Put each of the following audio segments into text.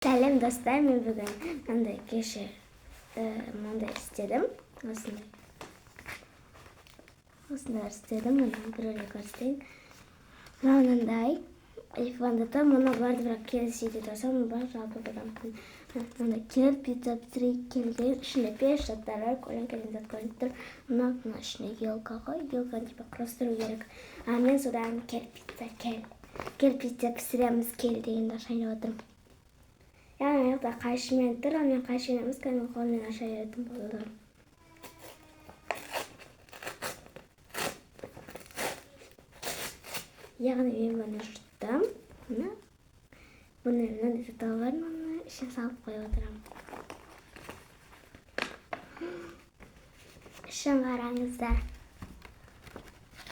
Сәлем достар, мен бүгін мындай кеше мындай істедім. Осындай істедім, мұны біреуге көрсетейін. Мынандай айфонда да мұны барды, бірақ келісейді тұрсам, бар жалпы бұдан. Мындай кел, пицца 3 келген, ішінде 5 заттар бар, көлеңкеден зат көрініп тұр. Мына ішінде елка ғой, елканы типа құрастыру керек. А мен содан кел пицца пісіреміз, кел дегенді ашайын отырмын. Яғни мына қайшымен тұр, мен қайшымен емес, кәдімгі қолмен аша беретін болды. Яғни мен бұны жұрттым. Бұны мынандай затталарын оны ішіне салып қойып отырамын. Ішін қараңыздар.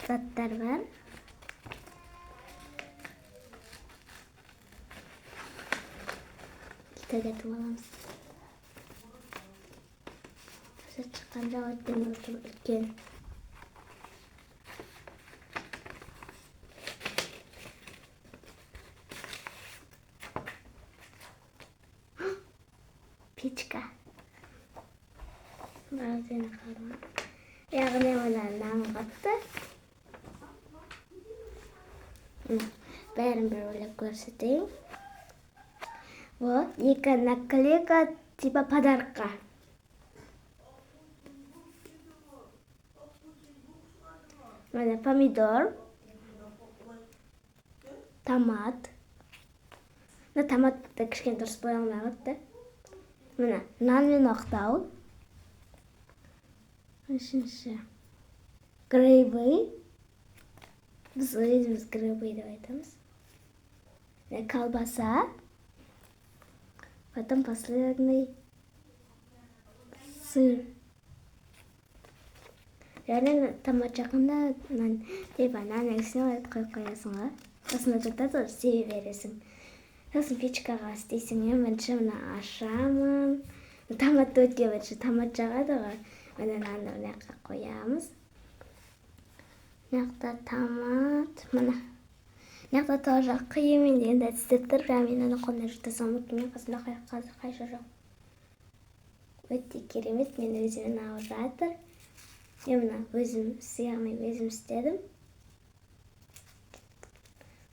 Заттар бар. Төгетіп аламыз. Осы шыққан жауаптен өтіп үлкен. Печка. Бәрден қалма. Яғни мұнан нан қатты. Бәрін бір өліп көрсетейін. Вот, 2 наклейка типа подарка. Мына помидор, томат. Мына томатты кішкене дұрыс боя алмай қалыпты. Мына нан мен ақтау. Үшінші грибы. Біз өзіміз грибы деп айтамыз. Колбаса. Потом последний сыр. Яғни томат жақында типа нан егісіне қойып қоясың ғой. Осында тұрда тоже себе бересің. Сосын печкаға істейсің. Мен бірінші мына ашамын. Томатты өтке бірінші томат жағады ғой. Мына нанды мына жаққа қоямыз. Мына томат. Мына. Мына тоже қиымен дегенде істеп тұр, бірақ мен оны қолына жұтасам ұмыттым. Қасымда қайшы жоқ. Өте керемет, мен өзімнен алып жатыр. Мен мына өзім істедім.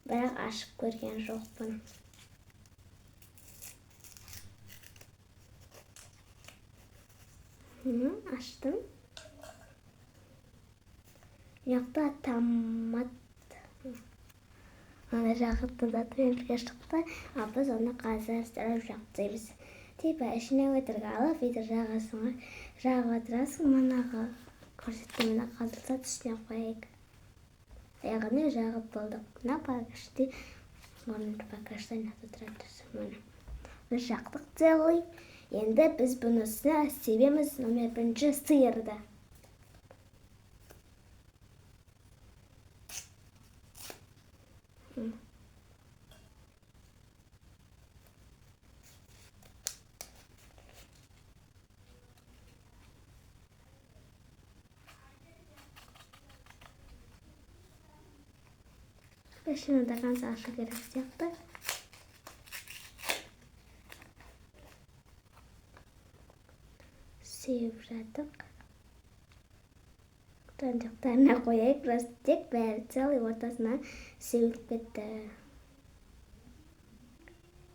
Бірақ ашып көрген жоқпын. Аштым. Мына томат. Оны жағыпты затымен бірге шықты, ал біз оны қазір істіріп жақтаймыз. Типа ішіне өтіргі алып, үйді жағасың, жағып отырасың, мұнаға көрсетті, мұна қазылса түсіне қойайық. Яғни жағып болдық. Мұна пакашты, орынды пакашты нәті тұрады. Мұна. Біз жақтық целый. Енді біз бұны үстіне себеміз номер 1 сиырды. Şimdi de kansa aşı gerek yaptı. Sivradık. Tanıdıklarına koyayıp rastlayıp beri целый ortasına sivilip bitti.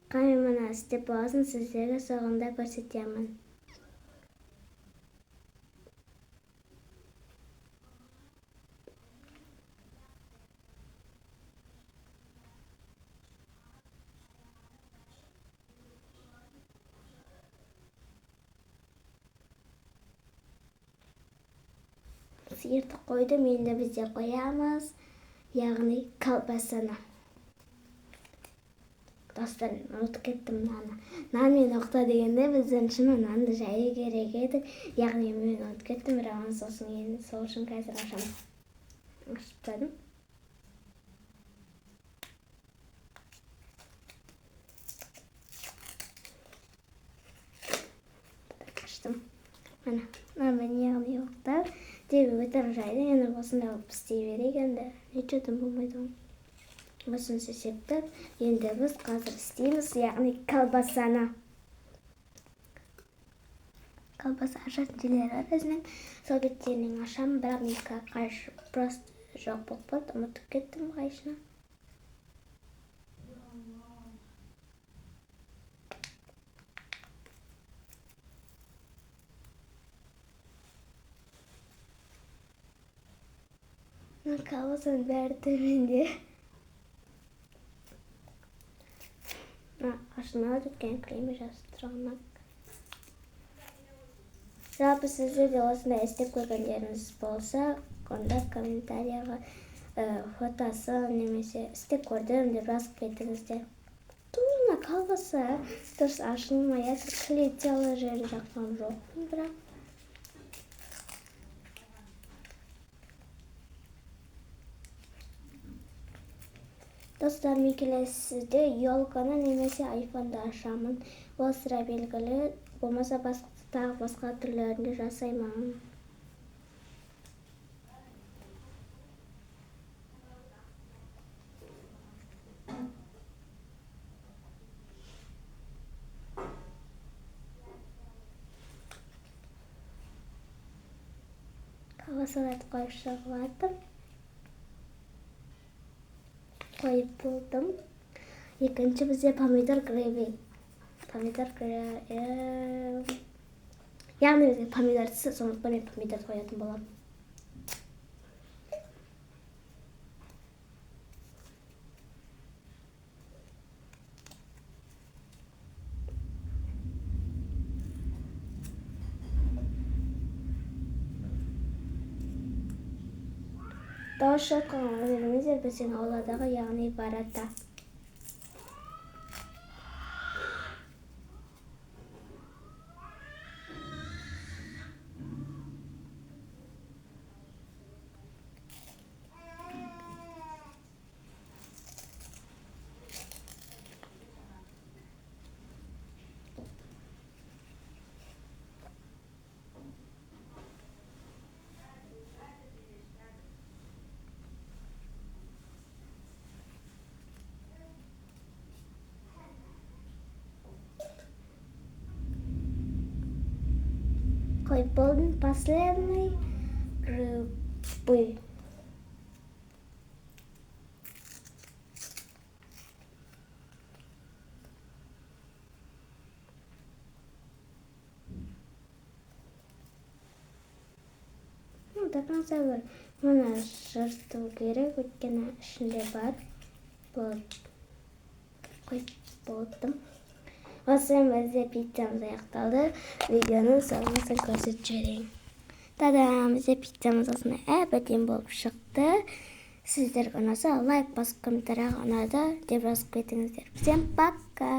Kamyona istep olsun sizlere sonunda göstereceğim. Sıyırdı koydum, енді бізде қоямыз, яғни колбасаны. Достар, ұмытып кеттім наны. Нан мен оқта дегенде біздің шыны нанды жайы керек еді. Яғни мен ұмытып кеттім, бірақ оны сол үшін қазір ашамын. Ашып тастадым. Аштым. Мына мен яғни оқта. Деп өтір жайды, енді осында істей берейік, енді нечеден болмайды. Осыны есептеп, енді біз қазір істейміз, яғни колбасаны. Колбаса ашатын жерлері бар өзінің. Сол беттерінің ашамын, бірақ мен қаршы просто жоқ болып болды, ұмытып кеттім қайшыны. Колбасаның бәрі төменде. Ашына дүкен кремі жастырғаннан. Жалпы сіздер де осындай істеп көргендеріңіз болса, онда комментарияға фотосы немесе істеп көрдім деп жазып кетіңіздер. Туна колбаса дұрыс ашылмай, клетелі жері жаққан жоқпын, бірақ. Достар, мен келесіде елканы немесе айфонды ашамын. Ол сірә белгілі, болмаса тағы басқа түрлерінде жасаймын. Колбасаларды қойып шығыватыр. Қойып болдым. Екінші бізде помидор грейви. Яғни бізде помидорсыз, сондықтан мен помидор қоятын боламын. Дауыс шыққан өнеріміздер біздің ауладағы, яғни барата. Қойып болдым, последний грибы. До конца мұны жырту керек, өйткені ішінде бар. Қойып болдым. Осымен бізде пиццамыз аяқталды. Видеоның соңысын көрсетіп жіберейін. Тадам, бізде пиццамыз осындай әп-әдемі болып шықты. Сіздерге ұнаса лайк басып, комментарияға ұнады деп жазып кетіңіздер. Всем пока!